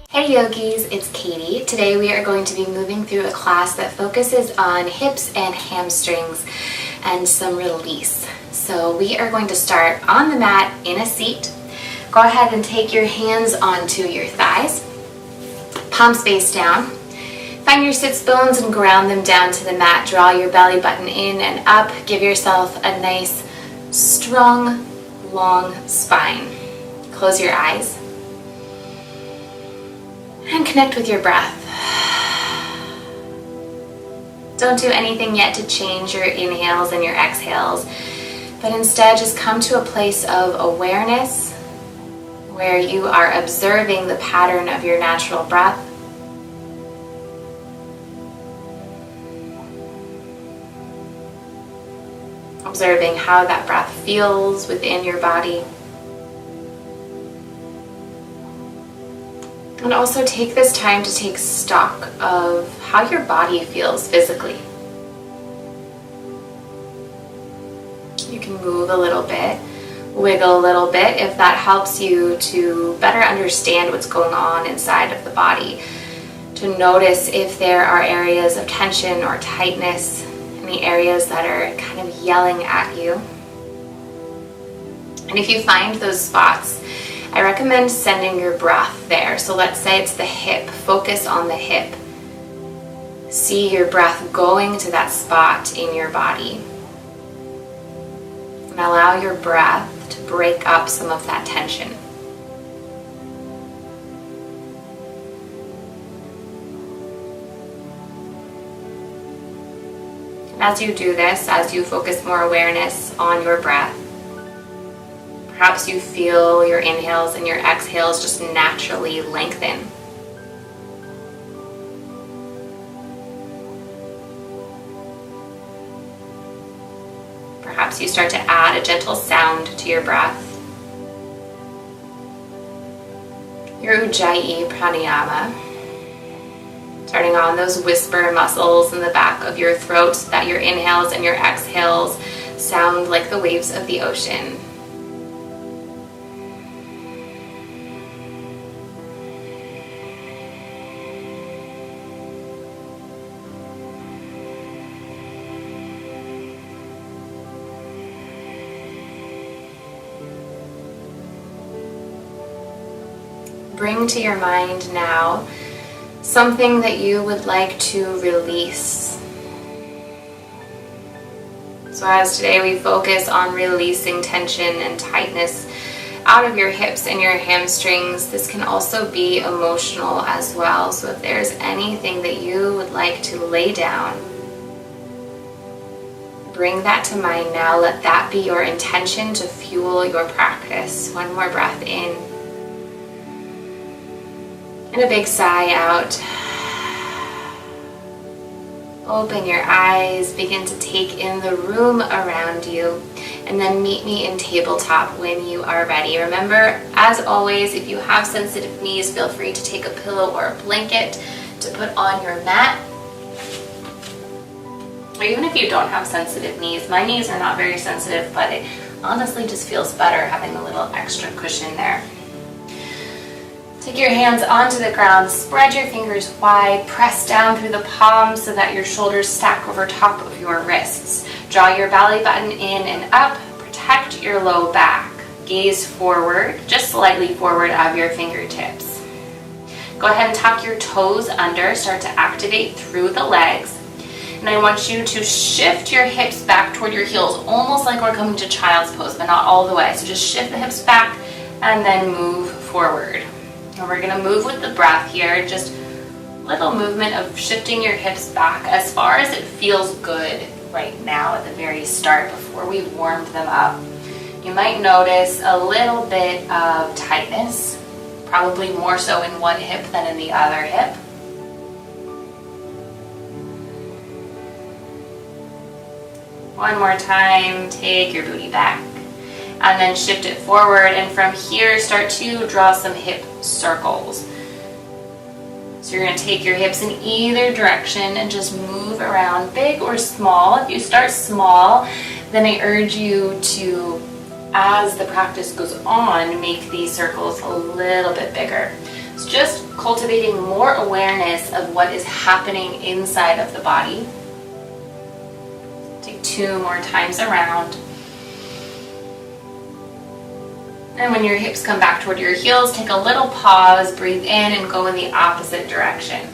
Hey yogis, it's Katie. Today we are going to be moving through a class that focuses on hips and hamstrings and some release. So we are going to start on the mat in a seat. Go ahead and take your hands onto your thighs, palms face down. Find your sits bones and ground them down to the mat. Draw your belly button in and up. Give yourself a nice, strong, long spine. Close your eyes and connect with your breath. Don't do anything yet to change your inhales and your exhales, but instead just come to a place of awareness where you are observing the pattern of your natural breath. Observing how that breath feels within your body. And also take this time to take stock of how your body feels physically. You can move a little bit, wiggle a little bit if that helps you to better understand what's going on inside of the body. To notice if there are areas of tension or tightness, any areas that are kind of yelling at you. And if you find those spots, I recommend sending your breath there. So let's say it's the hip. Focus on the hip. See your breath going to that spot in your body. And allow your breath to break up some of that tension. And as you do this, as you focus more awareness on your breath, perhaps you feel your inhales and your exhales just naturally lengthen. Perhaps you start to add a gentle sound to your breath. Your Ujjayi pranayama. Turning on those whisper muscles in the back of your throat so that your inhales and your exhales sound like the waves of the ocean. Bring to your mind now something that you would like to release. So as today we focus on releasing tension and tightness out of your hips and your hamstrings, this can also be emotional as well. So if there's anything that you would like to lay down, bring that to mind now. Let that be your intention to fuel your practice. One more breath in. And a big sigh out. Open your eyes, begin to take in the room around you, and then meet me in tabletop when you are ready. Remember, as always, if you have sensitive knees, feel free to take a pillow or a blanket to put on your mat. Or even if you don't have sensitive knees, my knees are not very sensitive, but it honestly just feels better having a little extra cushion there. Take your hands onto the ground, spread your fingers wide, press down through the palms so that your shoulders stack over top of your wrists. Draw your belly button in and up, protect your low back. Gaze forward, just slightly forward of your fingertips. Go ahead and tuck your toes under, start to activate through the legs. And I want you to shift your hips back toward your heels, almost like we're coming to child's pose, but not all the way. So just shift the hips back and then move forward. And we're going to move with the breath here, just little movement of shifting your hips back as far as it feels good right now at the very start before we warmed them up. You might notice a little bit of tightness, probably more so in one hip than in the other hip. One more time, take your booty back. And then shift it forward, and from here start to draw some hip circles. So you're going to take your hips in either direction and just move around, big or small. If you start small, then I urge you to as the practice goes on, make these circles a little bit bigger. It's just cultivating more awareness of what is happening inside of the body. Take 2 more times around. And when your hips come back toward your heels, take a little pause, breathe in, and go in the opposite direction.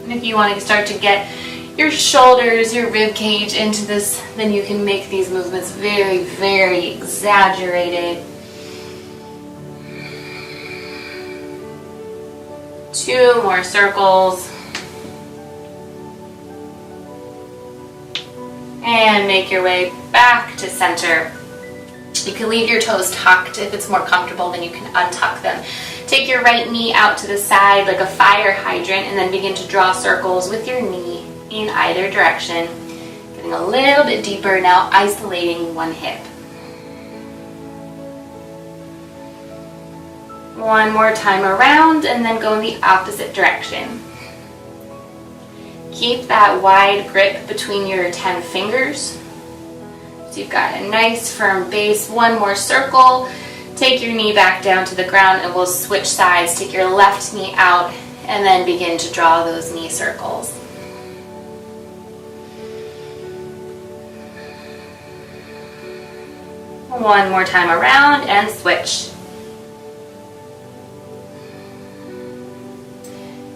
And if you want to start to get your shoulders, your rib cage into this, then you can make these movements very, very exaggerated. 2 more circles. And make your way back to center. You can leave your toes tucked. If it's more comfortable, then you can untuck them. Take your right knee out to the side like a fire hydrant, and then begin to draw circles with your knee in either direction. Getting a little bit deeper now, isolating one hip. One more time around, and then go in the opposite direction. Keep that wide grip between your 10 fingers. So you've got a nice firm base. One more circle. Take your knee back down to the ground, and we'll switch sides. Take your left knee out, and then begin to draw those knee circles. One more time around, and switch.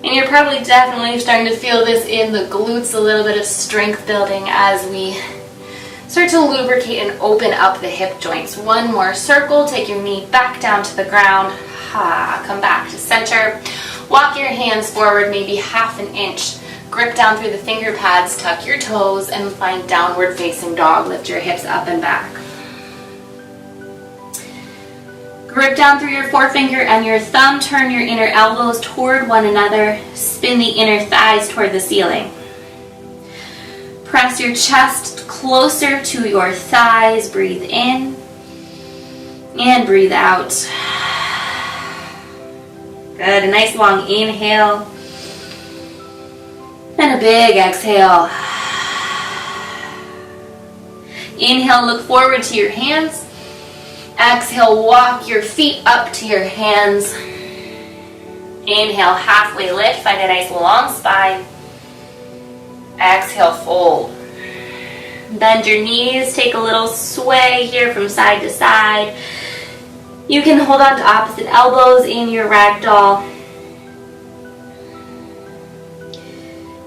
And you're probably definitely starting to feel this in the glutes, a little bit of strength building as we start to lubricate and open up the hip joints. One more circle, take your knee back down to the ground. Come back to center. Walk your hands forward, maybe half an inch. Grip down through the finger pads, tuck your toes, and find downward facing dog. Lift your hips up and back. Grip down through your forefinger and your thumb. Turn your inner elbows toward one another. Spin the inner thighs toward the ceiling. Press your chest closer to your thighs. Breathe in and breathe out. Good. A nice long inhale and a big exhale. Inhale, look forward to your hands. Exhale, walk your feet up to your hands. Inhale, halfway lift. Find a nice long spine. Exhale, fold. Bend your knees. Take a little sway here from side to side. You can hold on to opposite elbows in your ragdoll.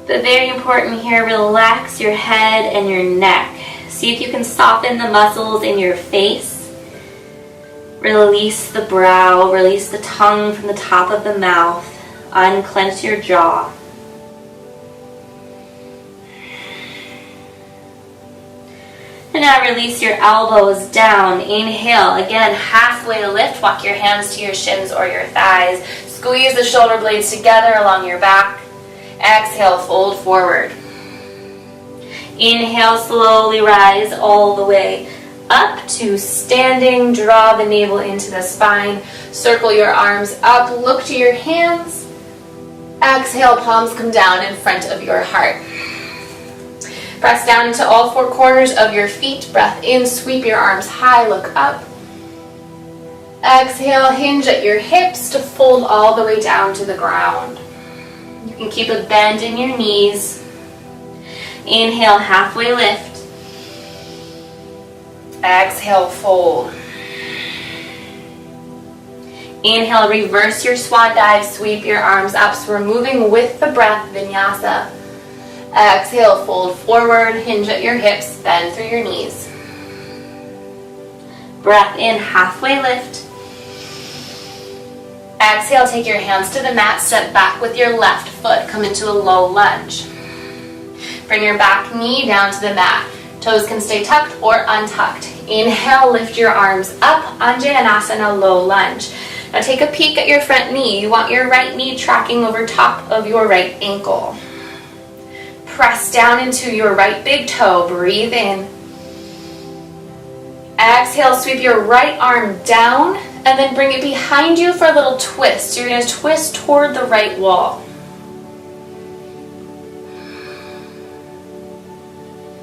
But very important here, relax your head and your neck. See if you can soften the muscles in your face. Release the brow, release the tongue from the top of the mouth. Unclench your jaw. And now release your elbows down. Inhale, again, halfway lift. Walk your hands to your shins or your thighs. Squeeze the shoulder blades together along your back. Exhale, fold forward. Inhale, slowly rise all the way up to standing. Draw the navel into the spine. Circle your arms up. Look to your hands. Exhale, palms come down in front of your heart. Press down into all 4 corners of your feet. Breath in, sweep your arms high, look up. Exhale, hinge at your hips to fold all the way down to the ground. You can keep a bend in your knees. Inhale, halfway lift. Exhale, fold. Inhale, reverse your swan dive, sweep your arms up. So we're moving with the breath, vinyasa. Exhale, fold forward, hinge at your hips, bend through your knees. Breath in, halfway lift. Exhale, take your hands to the mat, step back with your left foot, come into a low lunge. Bring your back knee down to the mat. Toes can stay tucked or untucked. Inhale, lift your arms up, Anjaneyasana, low lunge. Now take a peek at your front knee. You want your right knee tracking over top of your right ankle. Press down into your right big toe. Breathe in. Exhale, sweep your right arm down and then bring it behind you for a little twist. You're going to twist toward the right wall.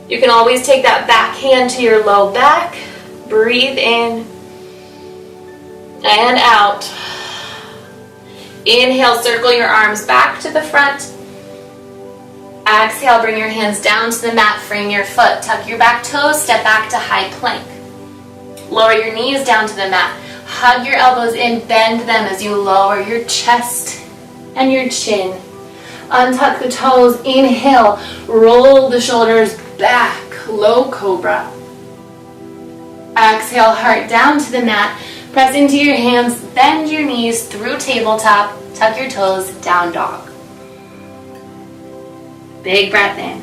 You can always take that back hand to your low back. breathe in and out. Inhale, circle your arms back to the front. Exhale, bring your hands down to the mat, frame your foot, tuck your back toes, step back to high plank. Lower your knees down to the mat. Hug your elbows in, bend them as you lower your chest and your chin. Untuck the toes, inhale, roll the shoulders back, low cobra. Exhale, heart down to the mat. Press into your hands, bend your knees through tabletop, tuck your toes, down dog. Big breath in.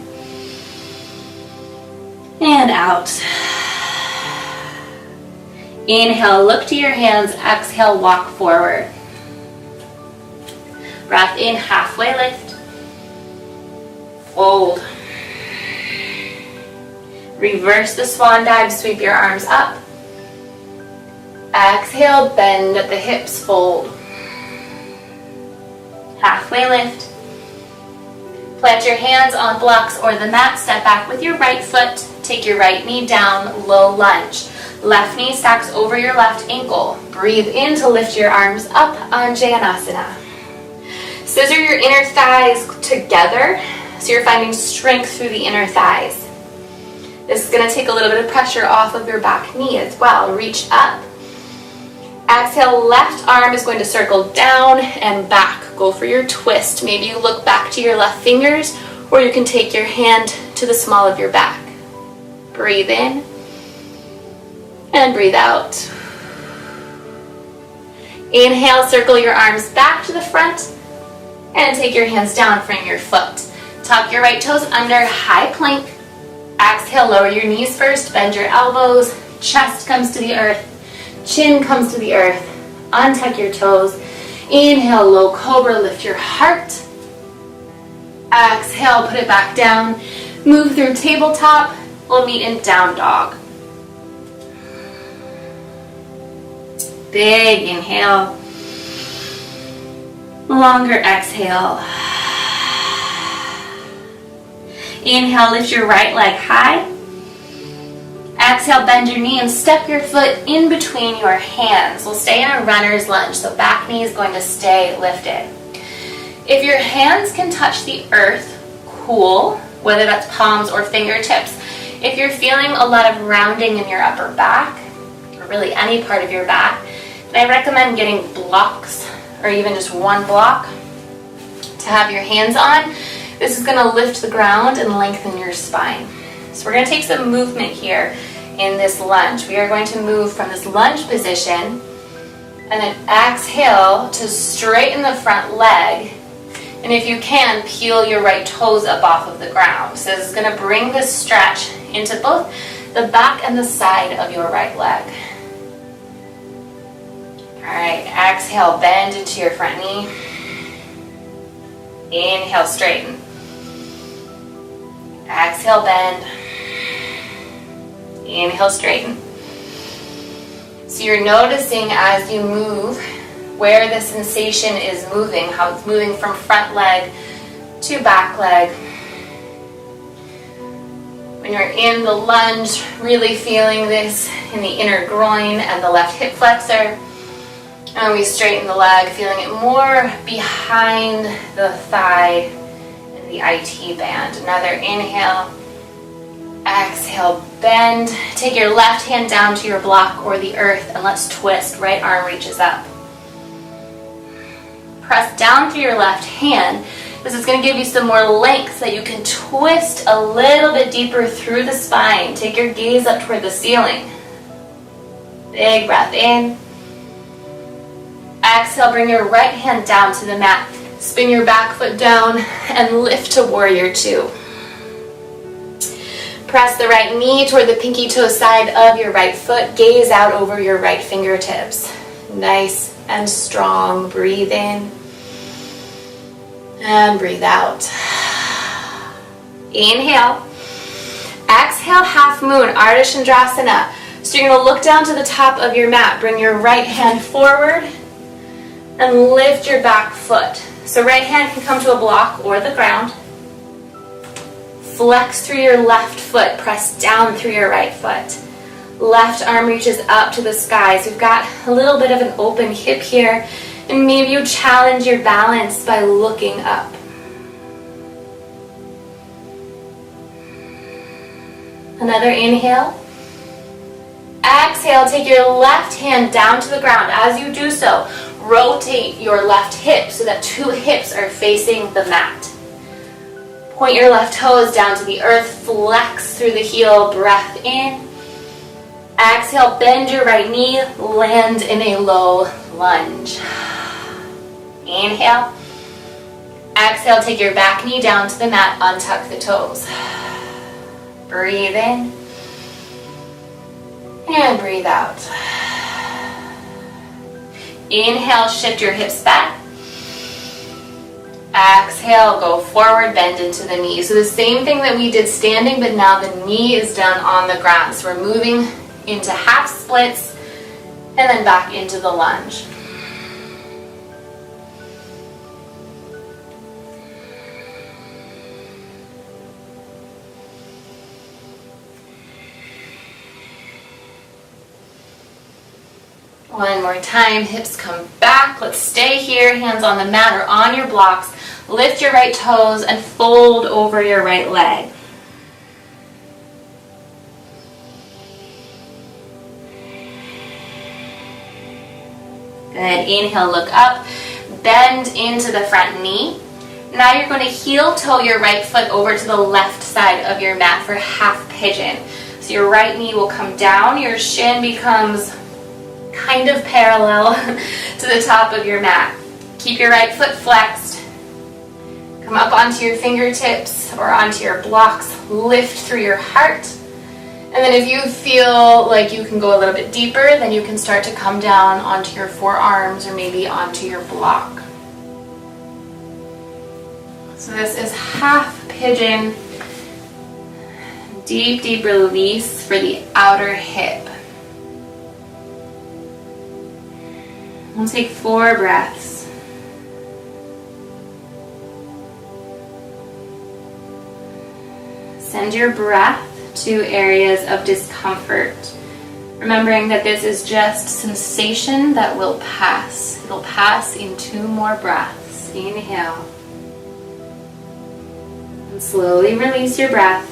And out. Inhale, look to your hands. Exhale, walk forward. Breath in, halfway lift. Fold. Reverse the swan dive, sweep your arms up. Exhale, bend at the hips, fold. Halfway lift. Plant your hands on blocks or the mat, step back with your right foot, take your right knee down, low lunge. Left knee stacks over your left ankle. Breathe in to lift your arms up, Anjaneyasana. Scissor your inner thighs together, so you're finding strength through the inner thighs. This is going to take a little bit of pressure off of your back knee as well. Reach up. Exhale, left arm is going to circle down and back. Go for your twist. Maybe you look back to your left fingers, or you can take your hand to the small of your back. Breathe in and breathe out. Inhale, circle your arms back to the front and take your hands down, frame your foot. Tuck your right toes under high plank. Exhale, lower your knees first, bend your elbows, chest comes to the earth, chin comes to the earth. Untuck your toes. Inhale, low cobra, lift your heart. Exhale, put it back down. Move through tabletop. We'll meet in down dog. Big inhale. Longer exhale. Inhale, lift your right leg high. Exhale, bend your knee and step your foot in between your hands. We'll stay in a runner's lunge, so back knee is going to stay lifted. If your hands can touch the earth, cool, whether that's palms or fingertips. If you're feeling a lot of rounding in your upper back, or really any part of your back, then I recommend getting blocks, or even just one block to have your hands on. This is going to lift the ground and lengthen your spine. So we're going to take some movement here in this lunge. We are going to move from this lunge position and then exhale to straighten the front leg. And if you can, peel your right toes up off of the ground. So this is going to bring this stretch into both the back and the side of your right leg. All right, exhale, bend into your front knee. Inhale, straighten. Exhale, bend. Inhale, straighten. So you're noticing as you move where the sensation is moving, how it's moving from front leg to back leg. When you're in the lunge, really feeling this in the inner groin and the left hip flexor. And we straighten the leg, feeling it more behind the thigh and the IT band. Another inhale. Exhale, bend. Take your left hand down to your block or the earth and let's twist. Right arm reaches up. Press down through your left hand. This is going to give you some more length so that you can twist a little bit deeper through the spine. Take your gaze up toward the ceiling. Big breath in. Exhale, bring your right hand down to the mat. Spin your back foot down and lift to warrior two. Press the right knee toward the pinky toe side of your right foot. Gaze out over your right fingertips. Nice and strong. Breathe in and breathe out. Inhale. Exhale, half moon, Ardha Chandrasana. So you're going to look down to the top of your mat. Bring your right hand forward and lift your back foot. So right hand can come to a block or the ground. Flex through your left foot, press down through your right foot. Left arm reaches up to the sky. So we've got a little bit of an open hip here. And maybe you challenge your balance by looking up. Another inhale. Exhale, take your left hand down to the ground. As you do so, rotate your left hip so that 2 hips are facing the mat. Point your left toes down to the earth, flex through the heel, breath in. Exhale, bend your right knee, land in a low lunge. Inhale. Exhale, take your back knee down to the mat, untuck the toes. Breathe in. And breathe out. Inhale, shift your hips back. Exhale, go forward, bend into the knee. So the same thing that we did standing, but now the knee is down on the ground. So we're moving into half splits and then back into the lunge. One more time, hips come back. Let's stay here, hands on the mat or on your blocks. Lift your right toes and fold over your right leg. Good, inhale, look up, bend into the front knee. Now you're going to heel toe your right foot over to the left side of your mat for half pigeon. So your right knee will come down, your shin becomes kind of parallel to the top of your mat. Keep your right foot flexed. Come up onto your fingertips or onto your blocks. Lift through your heart. And then if you feel like you can go a little bit deeper, then you can start to come down onto your forearms or maybe onto your block. So this is half pigeon. Deep, deep release for the outer hip. We'll take 4 breaths. Send your breath to areas of discomfort, remembering that this is just sensation that will pass. It'll pass in 2 more breaths. Inhale. And slowly release your breath.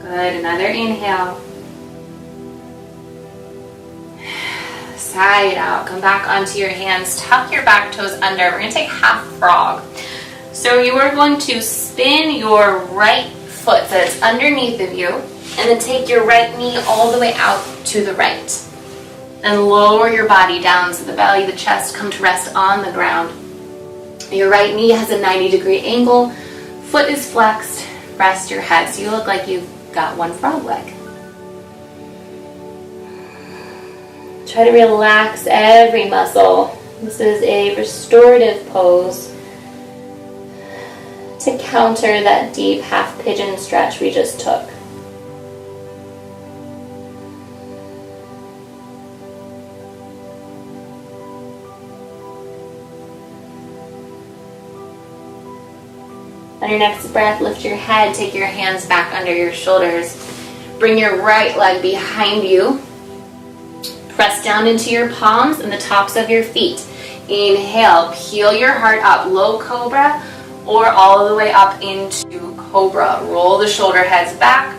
Good. Another inhale. Sigh it out. Come back onto your hands. Tuck your back toes under. We're going to take half frog. So you are going to spin your right foot that's underneath of you, and then take your right knee all the way out to the right. And lower your body down so the belly, the chest come to rest on the ground. Your right knee has a 90-degree angle. Foot is flexed. Rest your head so you look like you've got 1 frog leg. Try to relax every muscle. This is a restorative pose to counter that deep half pigeon stretch we just took. On your next breath, lift your head, take your hands back under your shoulders. Bring your right leg behind you. Press down into your palms and the tops of your feet. Inhale, peel your heart up, low cobra, or all the way up into cobra. Roll the shoulder heads back.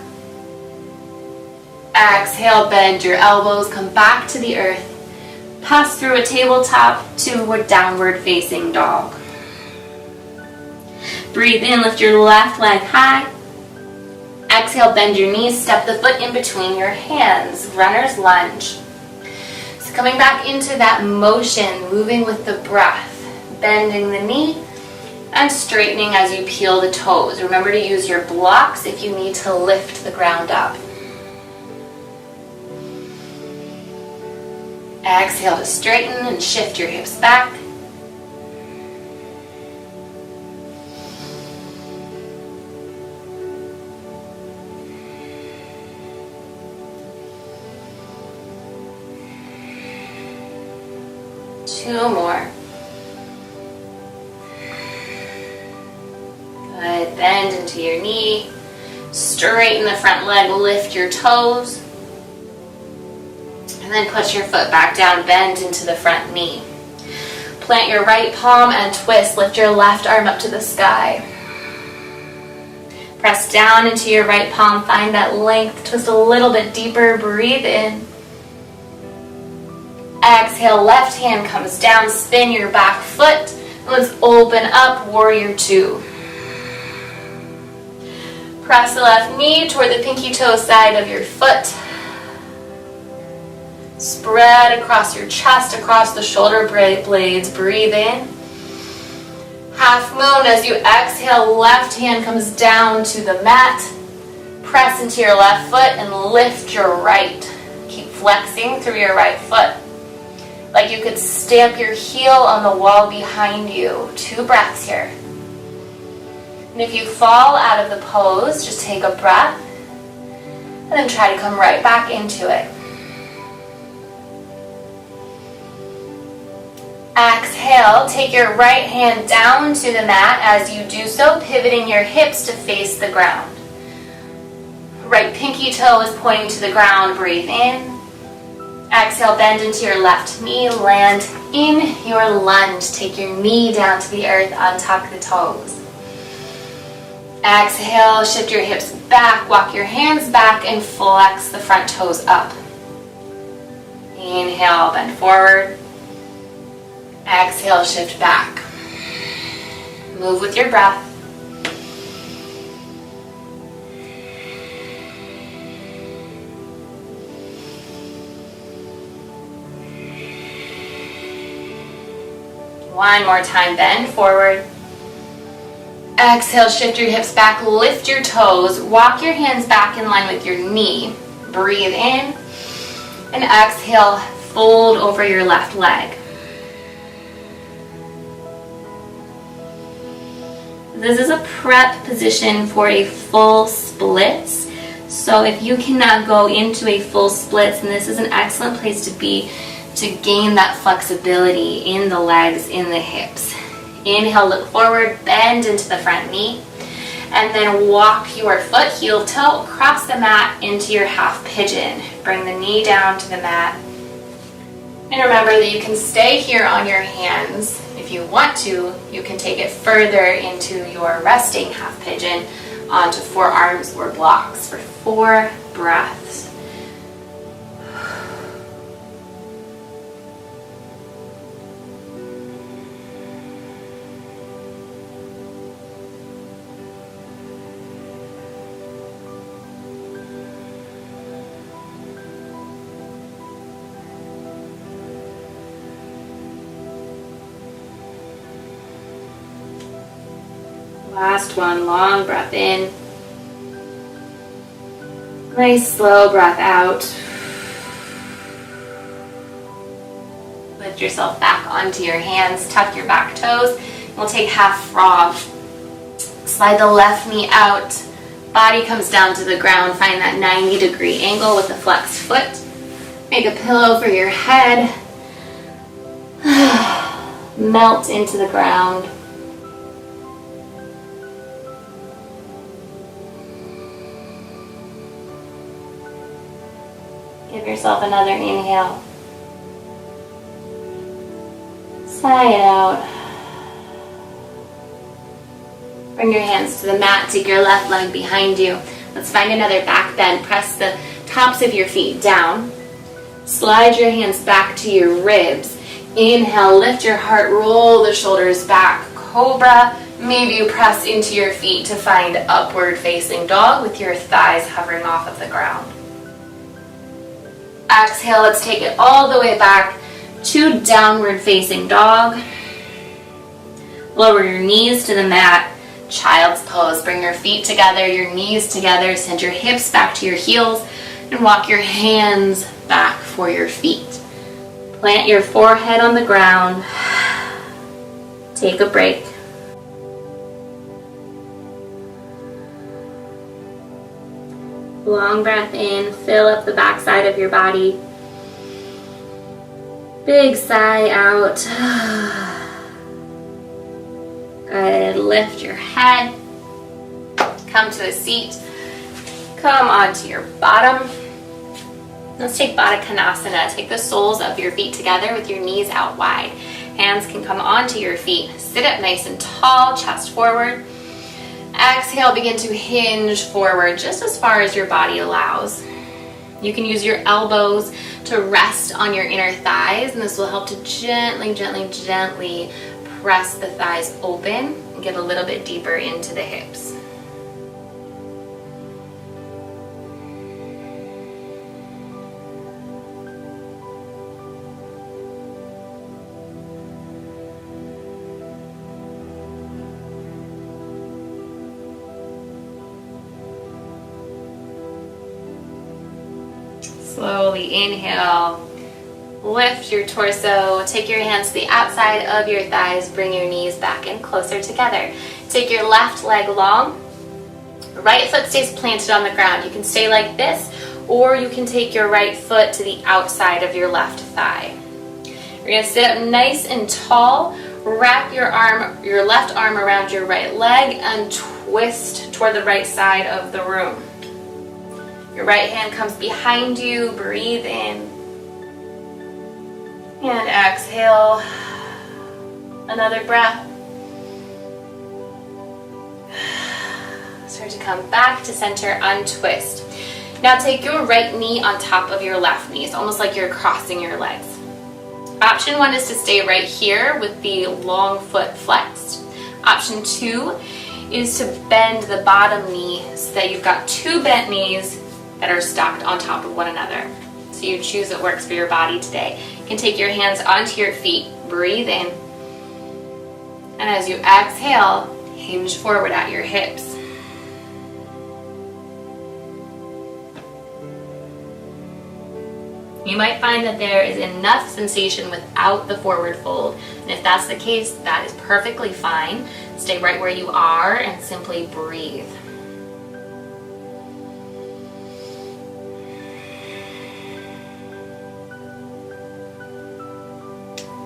Exhale, bend your elbows, come back to the earth. Pass through a tabletop to a downward facing dog. Breathe in, lift your left leg high. Exhale, bend your knees, step the foot in between your hands. Runner's lunge. So coming back into that motion, moving with the breath. Bending the knee and straightening as you peel the toes. Remember to use your blocks if you need to lift the ground up. Exhale to straighten and shift your hips back. Two more. Good. Bend into your knee. Straighten the front leg, lift your toes. And then put your foot back down, bend into the front knee. Plant your right palm and twist. Lift your left arm up to the sky. Press down into your right palm. Find that length. Twist a little bit deeper. Breathe in. Exhale, left hand comes down. Spin your back foot. Let's open up, warrior two. Press the left knee toward the pinky toe side of your foot. Spread across your chest, across the shoulder blades. Breathe in. Half moon. As you exhale, left hand comes down to the mat. Press into your left foot and lift your right. Keep flexing through your right foot. Like you could stamp your heel on the wall behind you. 2 breaths here. And if you fall out of the pose, just take a breath and then try to come right back into it. Exhale, take your right hand down to the mat. As you do so, pivoting your hips to face the ground. Right pinky toe is pointing to the ground. Breathe in. Exhale, bend into your left knee. Land in your lunge. Take your knee down to the earth, untuck the toes. Exhale, shift your hips back. Walk your hands back and flex the front toes up. Inhale, bend forward. Exhale, shift back. Move with your breath. One more time, bend forward. Exhale, shift your hips back, lift your toes, walk your hands back in line with your knee. Breathe in, and exhale, fold over your left leg. This is a prep position for a full splits. So if you cannot go into a full splits, then this is an excellent place to be to gain that flexibility in the legs, in the hips. Inhale, look forward, bend into the front knee, and then walk your foot heel toe across the mat into your half pigeon. Bring the knee down to the mat. And remember that you can stay here on your hands. If you want to, you can take it further into your resting half pigeon onto forearms or blocks for 4 breaths. Last one, long breath in. Nice slow breath out. Lift yourself back onto your hands, tuck your back toes. We'll take half frog. Slide the left knee out. Body comes down to the ground. Find that 90-degree angle with the flexed foot. Make a pillow for your head. Melt into the ground. Give yourself another inhale. Sigh it out. Bring your hands to the mat. Take your left leg behind you. Let's find another back bend. Press the tops of your feet down. Slide your hands back to your ribs. Inhale, lift your heart, roll the shoulders back. Cobra. Maybe you press into your feet to find upward facing dog with your thighs hovering off of the ground. Exhale, let's take it all the way back to downward facing dog. Lower your knees to the mat. Child's pose. Bring your feet together, your knees together. Send your hips back to your heels and walk your hands back for your feet. Plant your forehead on the ground. Take a break. Long breath in, fill up the back side of your body. Big sigh out. Good, lift your head. Come to a seat. Come onto your bottom. Let's take Baddha Konasana. Take the soles of your feet together with your knees out wide. Hands can come onto your feet. Sit up nice and tall, chest forward. Exhale, begin to hinge forward just as far as your body allows. You can use your elbows to rest on your inner thighs, and this will help to gently, gently, gently press the thighs open and get a little bit deeper into the hips. Slowly inhale, lift your torso, take your hands to the outside of your thighs, bring your knees back in closer together. Take your left leg long, right foot stays planted on the ground. You can stay like this, or you can take your right foot to the outside of your left thigh. You're gonna sit up nice and tall, wrap your left arm around your right leg and twist toward the right side of the room. Your right hand comes behind you, breathe in. And exhale, another breath. Start to come back to center, untwist. Now take your right knee on top of your left knee. It's almost like you're crossing your legs. Option 1 is to stay right here with the long foot flexed. Option 2 is to bend the bottom knee so that you've got 2 bent knees that are stacked on top of one another. So you choose what works for your body today. You can take your hands onto your feet, breathe in, and as you exhale, hinge forward at your hips. You might find that there is enough sensation without the forward fold, and if that's the case, that is perfectly fine. Stay right where you are and simply breathe.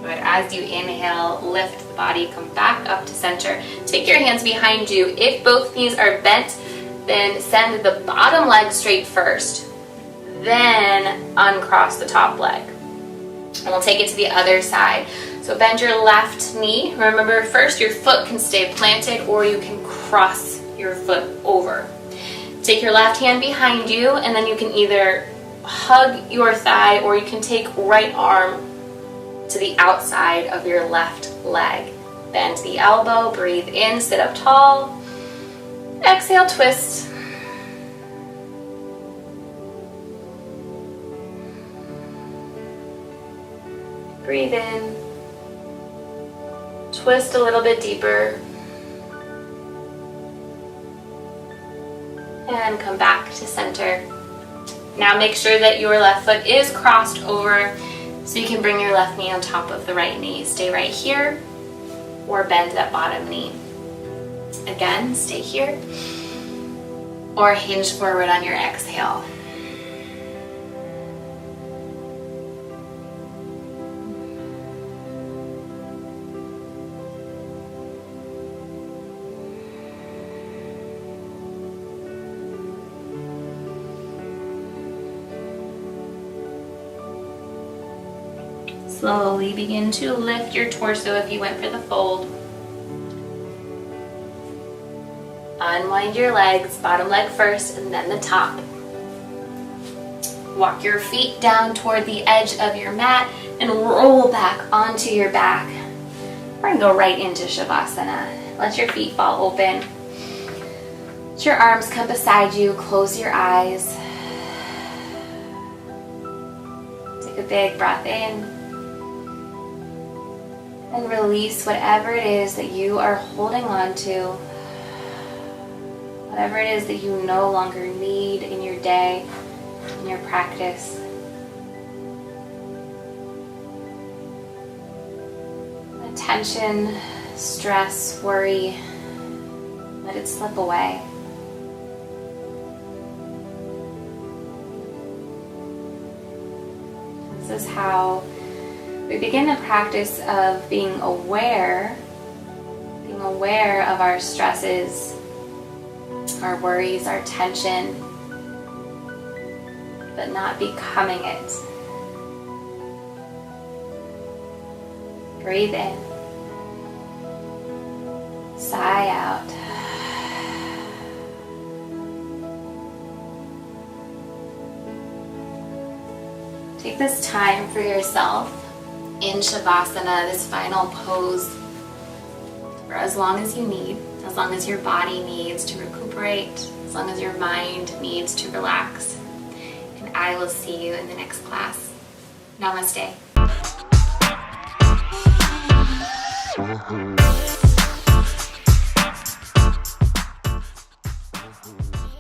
Good. As you inhale, lift the body, come back up to center. Take your hands behind you. If both knees are bent, then send the bottom leg straight first. Then uncross the top leg. And we'll take it to the other side. So bend your left knee. Remember, first your foot can stay planted or you can cross your foot over. Take your left hand behind you and then you can either hug your thigh or you can take right arm to the outside of your left leg. Bend the elbow, breathe in, sit up tall. Exhale, twist. Breathe in. Twist a little bit deeper. And come back to center. Now make sure that your left foot is crossed over so you can bring your left knee on top of the right knee. Stay right here or bend that bottom knee. Again, stay here or hinge forward on your exhale. Slowly begin to lift your torso if you went for the fold. Unwind your legs, bottom leg first and then the top. Walk your feet down toward the edge of your mat and roll back onto your back. We're going to go right into Shavasana. Let your feet fall open. Let your arms come beside you. Close your eyes. Take a big breath in. And release whatever it is that you are holding on to, whatever it is that you no longer need in your day, in your practice. Tension, stress, worry, let it slip away. This is how we begin the practice of being aware of our stresses, our worries, our tension, but not becoming it. Breathe in. Sigh out. Take this time for yourself in Shavasana, this final pose, for as long as you need, as long as your body needs to recuperate, as long as your mind needs to relax. And I will see you in the next class. Namaste.